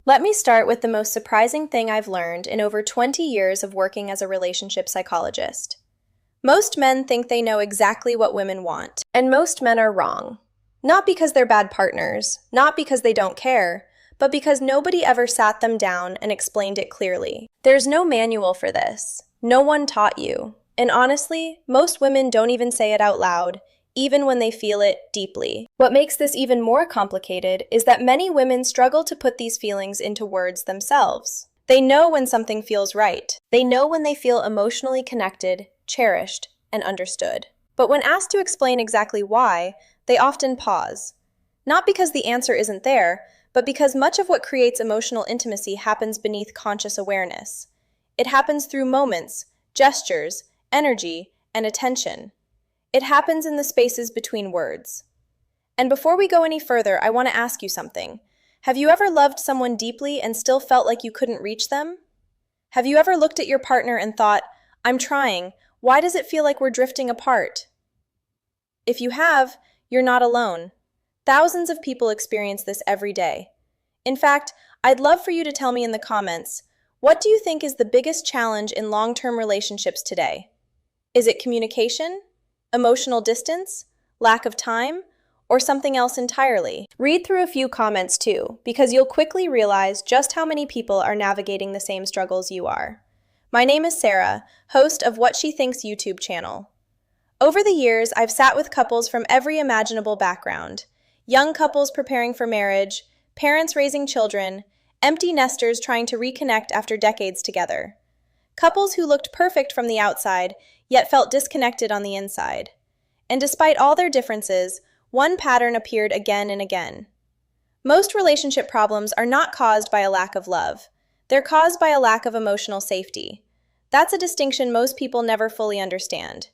Let me start with the most surprising thing I've learned in over 20 years of working as a relationship psychologist. Most men think they know exactly what women want, and most men are wrong. Not because they're bad partners, not because they don't care, but because nobody ever sat them down and explained it clearly. There's no manual for this. No one taught you. And honestly, most women don't even say it out loud, even when they feel it deeply. What makes this even more complicated is that many women struggle to put these feelings into words themselves. They know when something feels right. They know when they feel emotionally connected, cherished, and understood. But when asked to explain exactly why, they often pause. Not because the answer isn't there, but because much of what creates emotional intimacy happens beneath conscious awareness. It happens through moments, gestures, energy, and attention. It happens in the spaces between words. And before we go any further, I want to ask you something. Have you ever loved someone deeply and still felt like you couldn't reach them? Have you ever looked at your partner and thought, I'm trying, why does it feel like we're drifting apart? If you have, you're not alone. Thousands of people experience this every day. In fact, I'd love for you to tell me in the comments, what do you think is the biggest challenge in long-term relationships today? Is it communication? Emotional distance? Lack of time? Or something else entirely? Read through a few comments too, because you'll quickly realize just how many people are navigating the same struggles you are. My name is Sarah, host of What She Thinks YouTube channel. Over the years, I've sat with couples from every imaginable background. Young couples preparing for marriage, parents raising children, empty nesters trying to reconnect after decades together. Couples who looked perfect from the outside, yet felt disconnected on the inside. And despite all their differences, one pattern appeared again and again. Most relationship problems are not caused by a lack of love. They're caused by a lack of emotional safety. That's a distinction most people never fully understand.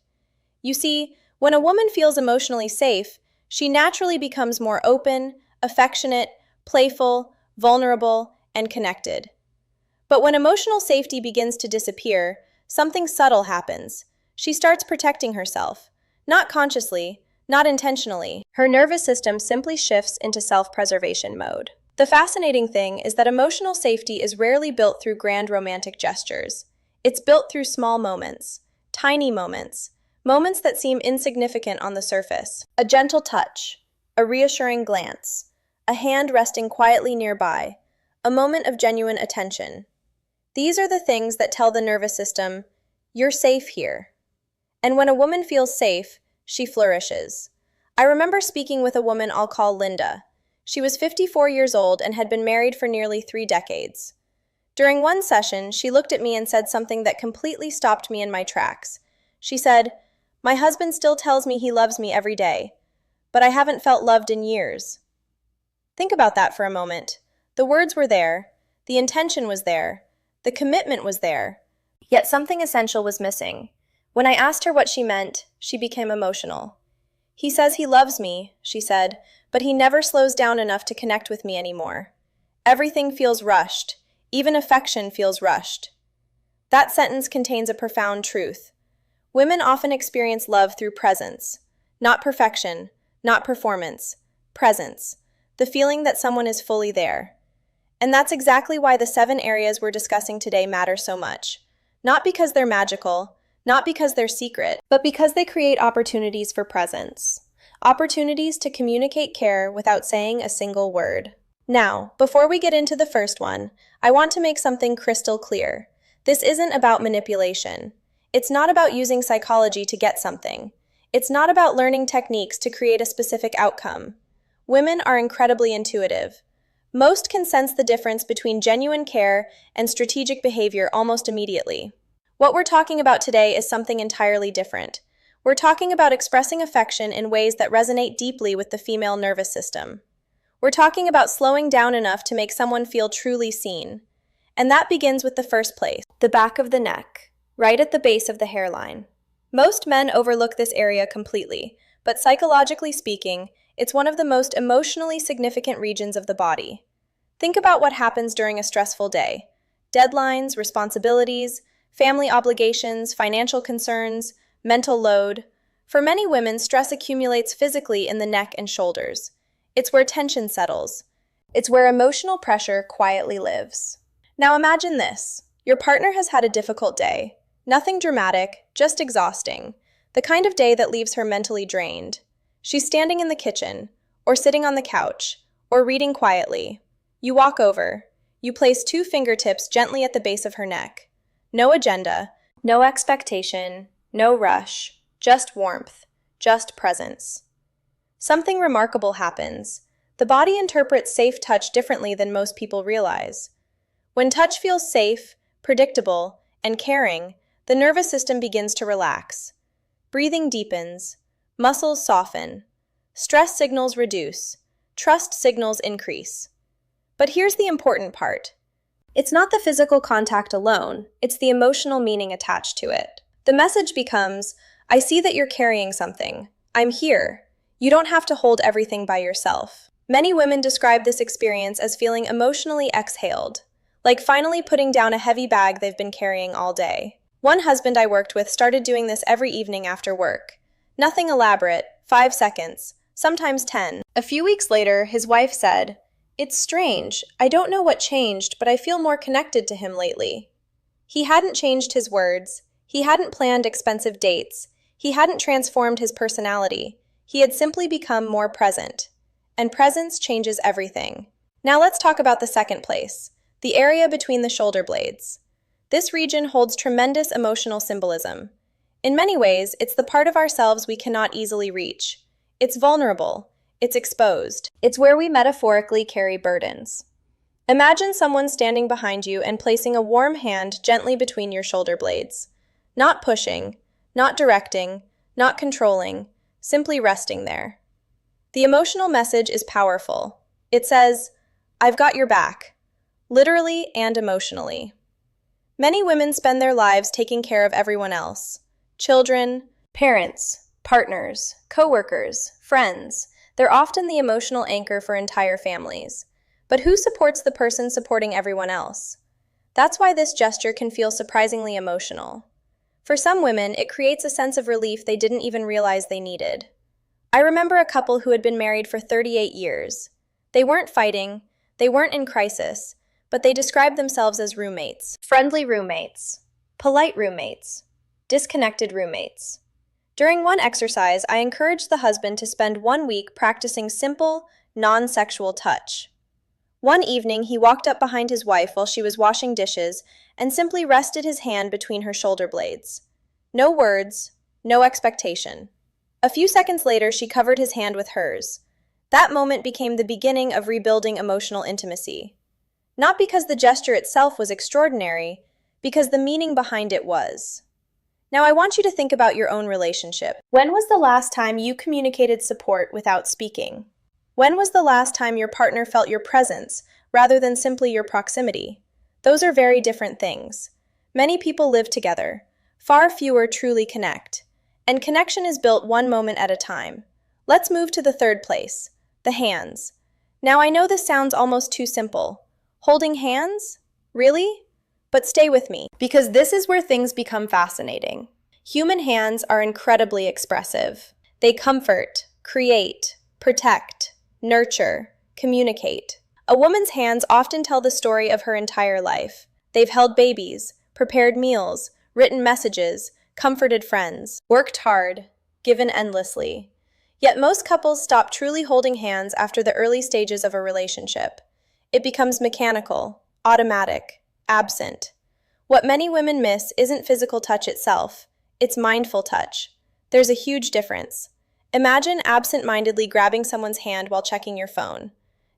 You see, when a woman feels emotionally safe, she naturally becomes more open, affectionate, playful, vulnerable, and connected. But when emotional safety begins to disappear, something subtle happens. She starts protecting herself. Not consciously, not intentionally. Her nervous system simply shifts into self-preservation mode. The fascinating thing is that emotional safety is rarely built through grand romantic gestures. It's built through small moments, tiny moments, moments that seem insignificant on the surface. A gentle touch, a reassuring glance, a hand resting quietly nearby, a moment of genuine attention. These are the things that tell the nervous system, you're safe here. And when a woman feels safe, she flourishes. I remember speaking with a woman I'll call Linda. She was 54 years old and had been married for nearly 3 decades. During one session, she looked at me and said something that completely stopped me in my tracks. She said, "My husband still tells me he loves me every day, but I haven't felt loved in years." Think about that for a moment. The words were there, the intention was there, the commitment was there, yet something essential was missing. When I asked her what she meant, she became emotional. "He says he loves me," she said, "but he never slows down enough to connect with me anymore. Everything feels rushed. Even affection feels rushed." That sentence contains a profound truth. Women often experience love through presence. Not perfection, not performance. Presence. The feeling that someone is fully there. And that's exactly why the 7 areas we're discussing today matter so much. Not because they're magical, not because they're secret, but because they create opportunities for presence. Opportunities to communicate care without saying a single word. Now, before we get into the first one, I want to make something crystal clear. This isn't about manipulation. It's not about using psychology to get something. It's not about learning techniques to create a specific outcome. Women are incredibly intuitive. Most can sense the difference between genuine care and strategic behavior almost immediately. What we're talking about today is something entirely different. We're talking about expressing affection in ways that resonate deeply with the female nervous system. We're talking about slowing down enough to make someone feel truly seen. And that begins with the first place, the back of the neck, right at the base of the hairline. Most men overlook this area completely, but psychologically speaking, it's one of the most emotionally significant regions of the body. Think about what happens during a stressful day. Deadlines, responsibilities, family obligations, financial concerns, mental load. For many women, stress accumulates physically in the neck and shoulders. It's where tension settles. It's where emotional pressure quietly lives. Now imagine this. Your partner has had a difficult day. Nothing dramatic, just exhausting. The kind of day that leaves her mentally drained. She's standing in the kitchen, or sitting on the couch, or reading quietly. You walk over. You place two fingertips gently at the base of her neck. No agenda, no expectation, no rush, just warmth, just presence. Something remarkable happens. The body interprets safe touch differently than most people realize. When touch feels safe, predictable, and caring, the nervous system begins to relax. Breathing deepens, muscles soften, stress signals reduce, trust signals increase. But here's the important part. It's not the physical contact alone, it's the emotional meaning attached to it. The message becomes, I see that you're carrying something. I'm here. You don't have to hold everything by yourself. Many women describe this experience as feeling emotionally exhaled, like finally putting down a heavy bag they've been carrying all day. One husband I worked with started doing this every evening after work. Nothing elaborate, 5 seconds, sometimes 10. A few weeks later, his wife said, "It's strange. I don't know what changed, but I feel more connected to him lately." He hadn't changed his words. He hadn't planned expensive dates. He hadn't transformed his personality. He had simply become more present. And presence changes everything. Now let's talk about the second place, the area between the shoulder blades. This region holds tremendous emotional symbolism. In many ways, it's the part of ourselves we cannot easily reach. It's vulnerable. It's exposed. It's where we metaphorically carry burdens. Imagine someone standing behind you and placing a warm hand gently between your shoulder blades. Not pushing, not directing, not controlling, simply resting there. The emotional message is powerful. It says, I've got your back, literally and emotionally. Many women spend their lives taking care of everyone else. Children, parents, partners, coworkers, friends. They're often the emotional anchor for entire families. But who supports the person supporting everyone else? That's why this gesture can feel surprisingly emotional. For some women, it creates a sense of relief they didn't even realize they needed. I remember a couple who had been married for 38 years. They weren't fighting, they weren't in crisis, but they described themselves as roommates. Friendly roommates, polite roommates, disconnected roommates. During one exercise, I encouraged the husband to spend 1 week practicing simple, non-sexual touch. One evening, he walked up behind his wife while she was washing dishes and simply rested his hand between her shoulder blades. No words, no expectation. A few seconds later, she covered his hand with hers. That moment became the beginning of rebuilding emotional intimacy. Not because the gesture itself was extraordinary, because the meaning behind it was. Now I want you to think about your own relationship. When was the last time you communicated support without speaking? When was the last time your partner felt your presence rather than simply your proximity? Those are very different things. Many people live together. Far fewer truly connect. And connection is built one moment at a time. Let's move to the third place, the hands. Now I know this sounds almost too simple. Holding hands? Really? But stay with me, because this is where things become fascinating. Human hands are incredibly expressive. They comfort, create, protect, nurture, communicate. A woman's hands often tell the story of her entire life. They've held babies, prepared meals, written messages, comforted friends, worked hard, given endlessly. Yet most couples stop truly holding hands after the early stages of a relationship. It becomes mechanical, automatic, absent. What many women miss isn't physical touch itself, it's mindful touch. There's a huge difference. Imagine absent-mindedly grabbing someone's hand while checking your phone.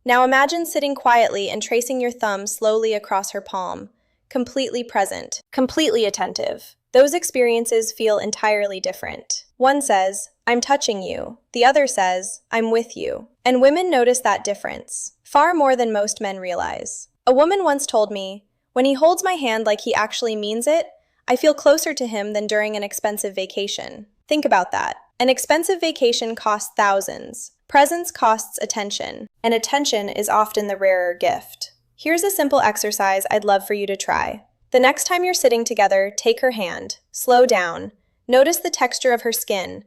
Now imagine sitting quietly and tracing your thumb slowly across her palm, completely present, completely attentive. Those experiences feel entirely different. One says, I'm touching you. The other says, I'm with you. And women notice that difference, far more than most men realize. A woman once told me, when he holds my hand like he actually means it, I feel closer to him than during an expensive vacation. Think about that. An expensive vacation costs thousands. Presence costs attention, and attention is often the rarer gift. Here's a simple exercise I'd love for you to try. The next time you're sitting together, take her hand, slow down, notice the texture of her skin,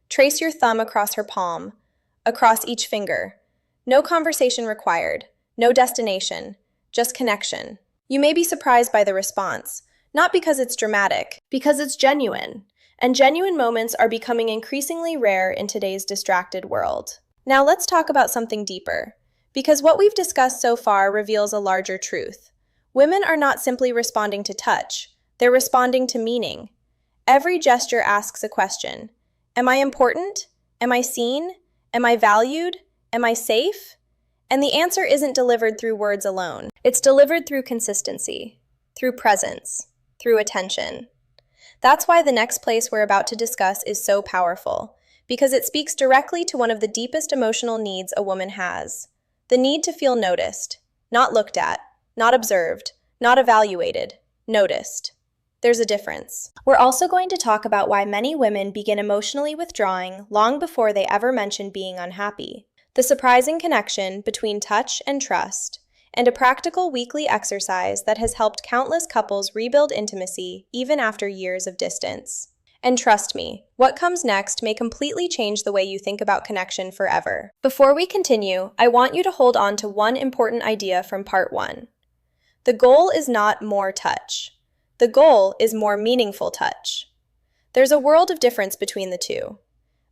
trace your thumb across her palm, across each finger. No conversation required, No destination, just connection. You may be surprised by the response, not because it's dramatic, because it's genuine. And genuine moments are becoming increasingly rare in today's distracted world. Now let's talk about something deeper, because what we've discussed so far reveals a larger truth. Women are not simply responding to touch, they're responding to meaning. Every gesture asks a question. Am I important? Am I seen? Am I valued? Am I safe? And the answer isn't delivered through words alone. It's delivered through consistency, through presence, through attention. That's why the next place we're about to discuss is so powerful, because it speaks directly to one of the deepest emotional needs a woman has. The need to feel noticed, not looked at, not observed, not evaluated, noticed. There's a difference. We're also going to talk about why many women begin emotionally withdrawing long before they ever mention being unhappy. The surprising connection between touch and trust, and a practical weekly exercise that has helped countless couples rebuild intimacy even after years of distance. And trust me, what comes next may completely change the way you think about connection forever. Before we continue, I want you to hold on to one important idea from part 1. The goal is not more touch. The goal is more meaningful touch. There's a world of difference between the two.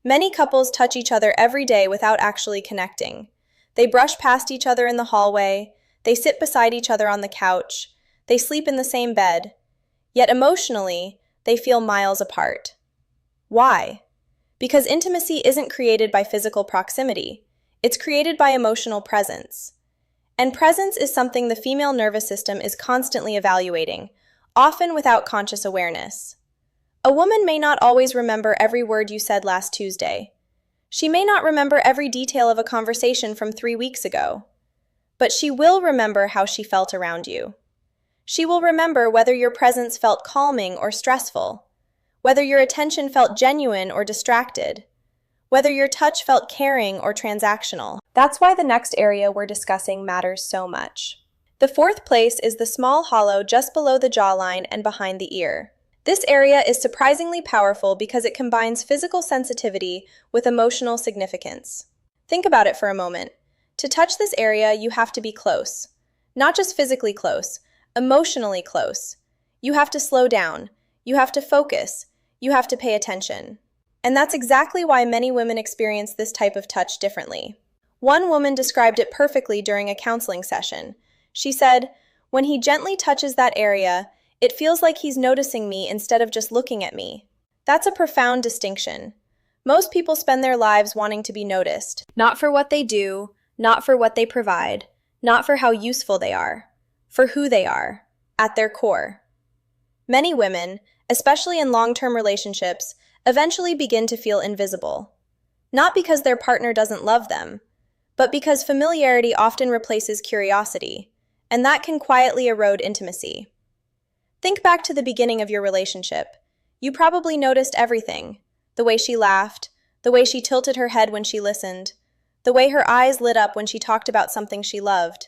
Many couples touch each other every day without actually connecting. They brush past each other in the hallway, they sit beside each other on the couch, they sleep in the same bed, yet emotionally, they feel miles apart. Why? Because intimacy isn't created by physical proximity, it's created by emotional presence. And presence is something the female nervous system is constantly evaluating, often without conscious awareness. A woman may not always remember every word you said last Tuesday. She may not remember every detail of a conversation from 3 weeks ago. But she will remember how she felt around you. She will remember whether your presence felt calming or stressful, whether your attention felt genuine or distracted, whether your touch felt caring or transactional. That's why the next area we're discussing matters so much. The fourth place is the small hollow just below the jawline and behind the ear. This area is surprisingly powerful because it combines physical sensitivity with emotional significance. Think about it for a moment. To touch this area, you have to be close. Not just physically close, emotionally close. You have to slow down. You have to focus. You have to pay attention. And that's exactly why many women experience this type of touch differently. One woman described it perfectly during a counseling session. She said, "When he gently touches that area, it feels like he's noticing me instead of just looking at me." That's a profound distinction. Most people spend their lives wanting to be noticed, not for what they do, not for what they provide, not for how useful they are, for who they are, at their core. Many women, especially in long-term relationships, eventually begin to feel invisible. Not because their partner doesn't love them, but because familiarity often replaces curiosity, and that can quietly erode intimacy. Think back to the beginning of your relationship. You probably noticed everything: the way she laughed, the way she tilted her head when she listened, the way her eyes lit up when she talked about something she loved.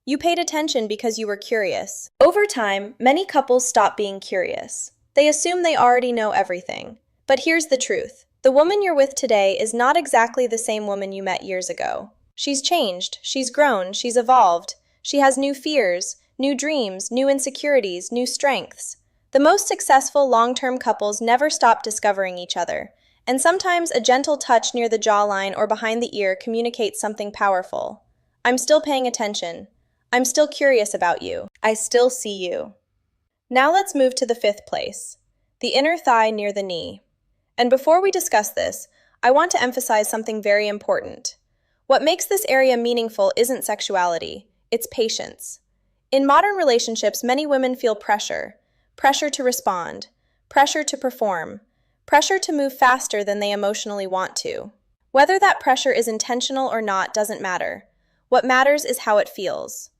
You paid attention because you were curious. Over time, many couples stop being curious. They assume they already know everything. But here's the truth. The woman you're with today is not exactly the same woman you met years ago. She's changed, she's grown, she's evolved. She has new fears, new dreams, new insecurities, new strengths. The most successful long-term couples never stop discovering each other. And sometimes a gentle touch near the jawline or behind the ear communicates something powerful. I'm still paying attention. I'm still curious about you. I still see you. Now let's move to the fifth place, the inner thigh near the knee. And before we discuss this, I want to emphasize something very important. What makes this area meaningful isn't sexuality, it's patience. In modern relationships, many women feel pressure to respond, pressure to perform, pressure to move faster than they emotionally want to. Whether that pressure is intentional or not doesn't matter. What matters is how it feels.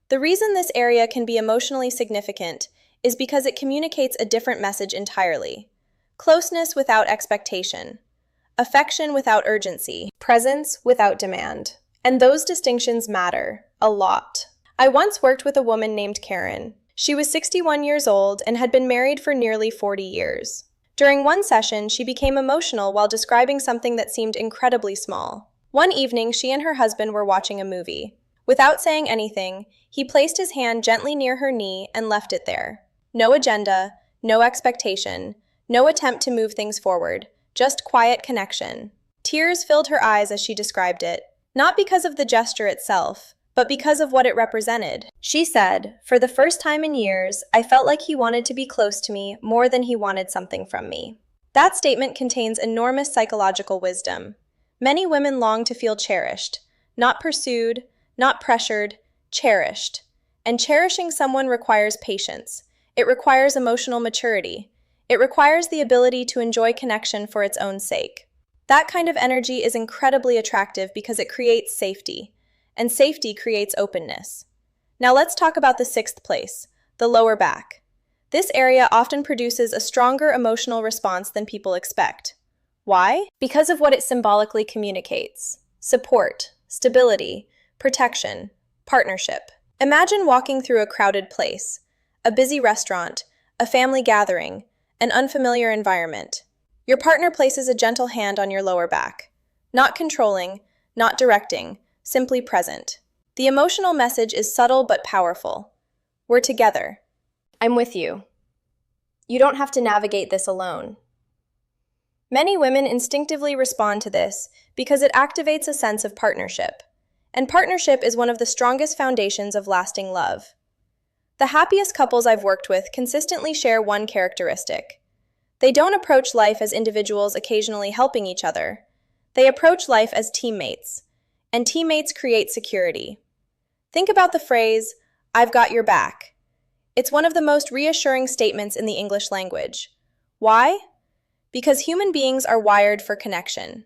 The reason this area can be emotionally significant is because it communicates a different message entirely. Closeness without expectation, affection without urgency, presence without demand. And those distinctions matter a lot. I once worked with a woman named Karen. She was 61 years old and had been married for nearly 40 years. During one session, she became emotional while describing something that seemed incredibly small. One evening, she and her husband were watching a movie. Without saying anything, he placed his hand gently near her knee and left it there. No agenda, no expectation, no attempt to move things forward, just quiet connection. Tears filled her eyes as she described it, not because of the gesture itself, but because of what it represented. She said, "For the first time in years, I felt like he wanted to be close to me more than he wanted something from me." That statement contains enormous psychological wisdom. Many women long to feel cherished, not pursued, not pressured, cherished. And cherishing someone requires patience. It requires emotional maturity. It requires the ability to enjoy connection for its own sake. That kind of energy is incredibly attractive because it creates safety, and safety creates openness. Now let's talk about the sixth place, the lower back. This area often produces a stronger emotional response than people expect. Why? Because of what it symbolically communicates: support, stability, protection, partnership. Imagine walking through a crowded place, a busy restaurant, a family gathering, an unfamiliar environment. Your partner places a gentle hand on your lower back, not controlling, not directing, simply present. The emotional message is subtle but powerful. We're together. I'm with you. You don't have to navigate this alone. Many women instinctively respond to this because it activates a sense of partnership. And partnership is one of the strongest foundations of lasting love. The happiest couples I've worked with consistently share one characteristic. They don't approach life as individuals occasionally helping each other. They approach life as teammates, and teammates create security. Think about the phrase, "I've got your back." It's one of the most reassuring statements in the English language. Why? Because human beings are wired for connection.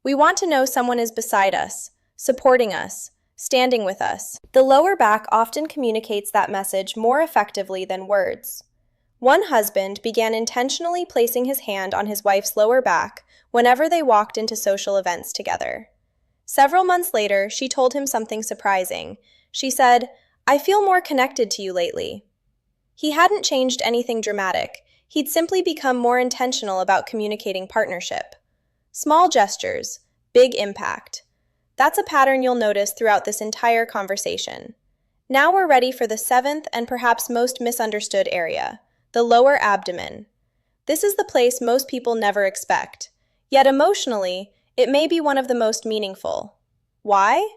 We want to know someone is beside us, supporting us, standing with us. The lower back often communicates that message more effectively than words. One husband began intentionally placing his hand on his wife's lower back whenever they walked into social events together. Several months later, she told him something surprising. She said, "I feel more connected to you lately." He hadn't changed anything dramatic. He'd simply become more intentional about communicating partnership. Small gestures, big impact. That's a pattern you'll notice throughout this entire conversation. Now we're ready for the seventh and perhaps most misunderstood area, the lower abdomen. This is the place most people never expect. Yet emotionally, it may be one of the most meaningful. Why?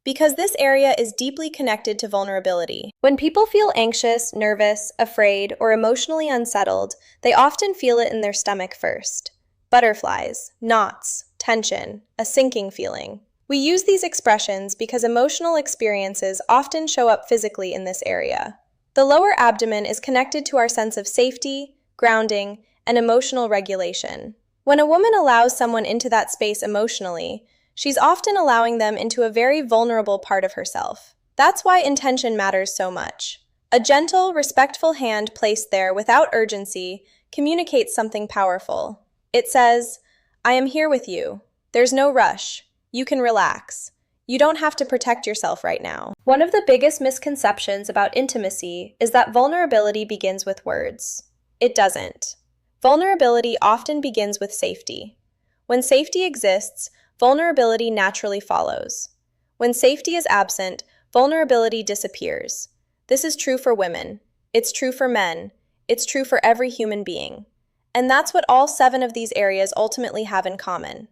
Because this area is deeply connected to vulnerability. When people feel anxious, nervous, afraid, or emotionally unsettled, they often feel it in their stomach first. Butterflies, knots, tension, a sinking feeling. We use these expressions because emotional experiences often show up physically in this area. The lower abdomen is connected to our sense of safety, grounding, and emotional regulation. When a woman allows someone into that space emotionally, she's often allowing them into a very vulnerable part of herself. That's why intention matters so much. A gentle, respectful hand placed there without urgency communicates something powerful. It says, "I am here with you. There's no rush. You can relax. You don't have to protect yourself right now." One of the biggest misconceptions about intimacy is that vulnerability begins with words. It doesn't. Vulnerability often begins with safety. When safety exists, vulnerability naturally follows. When safety is absent, vulnerability disappears. This is true for women. It's true for men. It's true for every human being. And that's what all 7 of these areas ultimately have in common.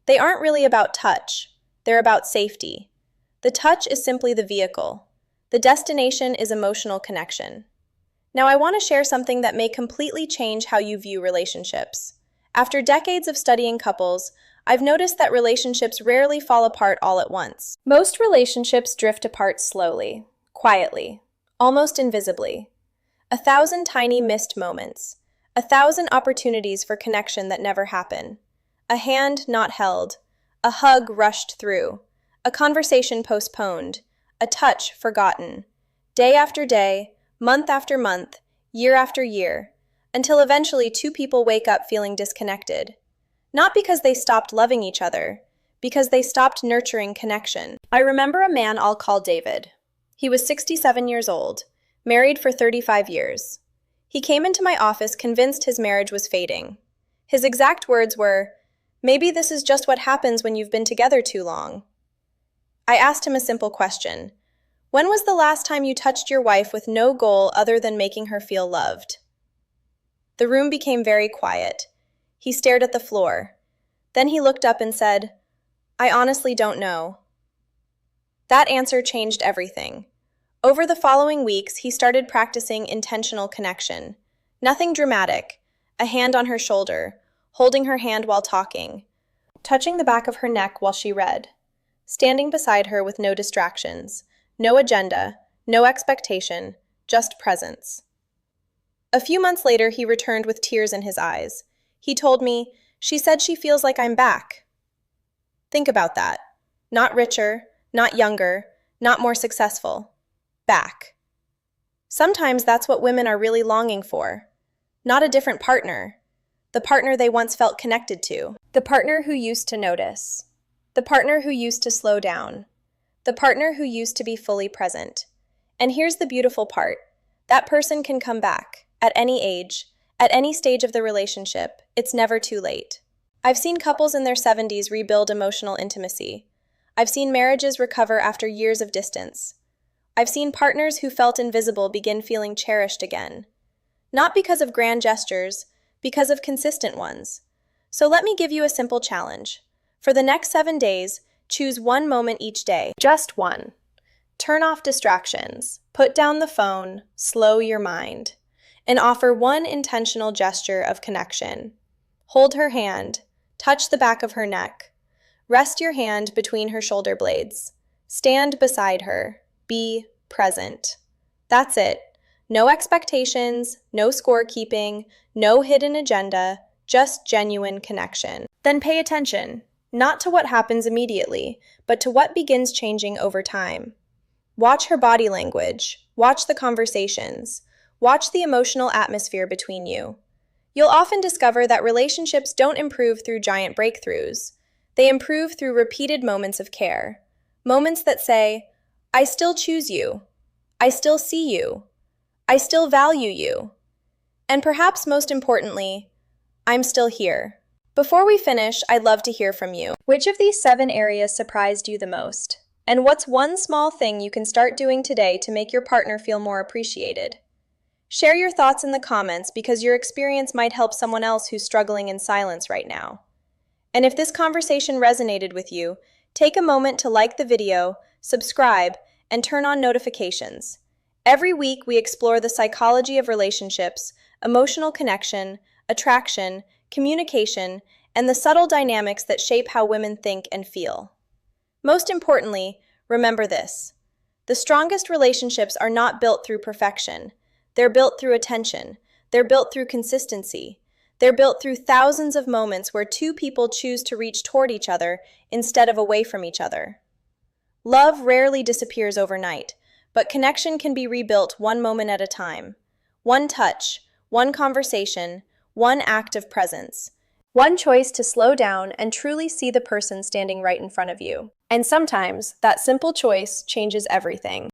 They aren't really about touch. They're about safety. The touch is simply the vehicle. The destination is emotional connection. Now I want to share something that may completely change how you view relationships. After decades of studying couples, I've noticed that relationships rarely fall apart all at once. Most relationships drift apart slowly, quietly, almost invisibly. 1,000 tiny missed moments. 1,000 opportunities for connection that never happen. A hand not held. A hug rushed through. A conversation postponed. A touch forgotten. Day after day, month after month, year after year, until eventually 2 people wake up feeling disconnected. Not because they stopped loving each other, because they stopped nurturing connection. I remember a man I'll call David. He was 67 years old, married for 35 years. He came into my office convinced his marriage was fading. His exact words were, "Maybe this is just what happens when you've been together too long." I asked him a simple question. When was the last time you touched your wife with no goal other than making her feel loved? The room became very quiet. He stared at the floor. Then he looked up and said, I honestly don't know. That answer changed everything. Over the following weeks, he started practicing intentional connection. Nothing dramatic. A hand on her shoulder, holding her hand while talking, touching the back of her neck while she read, standing beside her with no distractions, no agenda, no expectation, just presence. A few months later, he returned with tears in his eyes. He told me, she said she feels like I'm back. Think about that. Not richer, not younger, not more successful. Back. Sometimes that's what women are really longing for. Not a different partner. The partner they once felt connected to. The partner who used to notice. The partner who used to slow down. The partner who used to be fully present. And here's the beautiful part. That person can come back. At any age, at any stage of the relationship, it's never too late. I've seen couples in their 70s rebuild emotional intimacy. I've seen marriages recover after years of distance. I've seen partners who felt invisible begin feeling cherished again. Not because of grand gestures, because of consistent ones. So let me give you a simple challenge. For the next 7 days, choose one moment each day. Just one. Turn off distractions, put down the phone, slow your mind, and offer one intentional gesture of connection. Hold her hand, touch the back of her neck. Rest your hand between her shoulder blades. Stand beside her. Be present. That's it. No expectations, no scorekeeping, no hidden agenda, just genuine connection. Then pay attention, not to what happens immediately, but to what begins changing over time. Watch her body language, watch the conversations, watch the emotional atmosphere between you. You'll often discover that relationships don't improve through giant breakthroughs. They improve through repeated moments of care. Moments that say, I still choose you. I still see you. I still value you. And perhaps most importantly, I'm still here. Before we finish, I'd love to hear from you. Which of these 7 areas surprised you the most? And what's one small thing you can start doing today to make your partner feel more appreciated? Share your thoughts in the comments because your experience might help someone else who's struggling in silence right now. And if this conversation resonated with you, take a moment to like the video, subscribe, and turn on notifications. Every week, we explore the psychology of relationships, emotional connection, attraction, communication, and the subtle dynamics that shape how women think and feel. Most importantly, remember this. The strongest relationships are not built through perfection. They're built through attention. They're built through consistency. They're built through thousands of moments where 2 people choose to reach toward each other instead of away from each other. Love rarely disappears overnight, but connection can be rebuilt one moment at a time. One touch, one conversation, one act of presence. One choice to slow down and truly see the person standing right in front of you. And sometimes, that simple choice changes everything.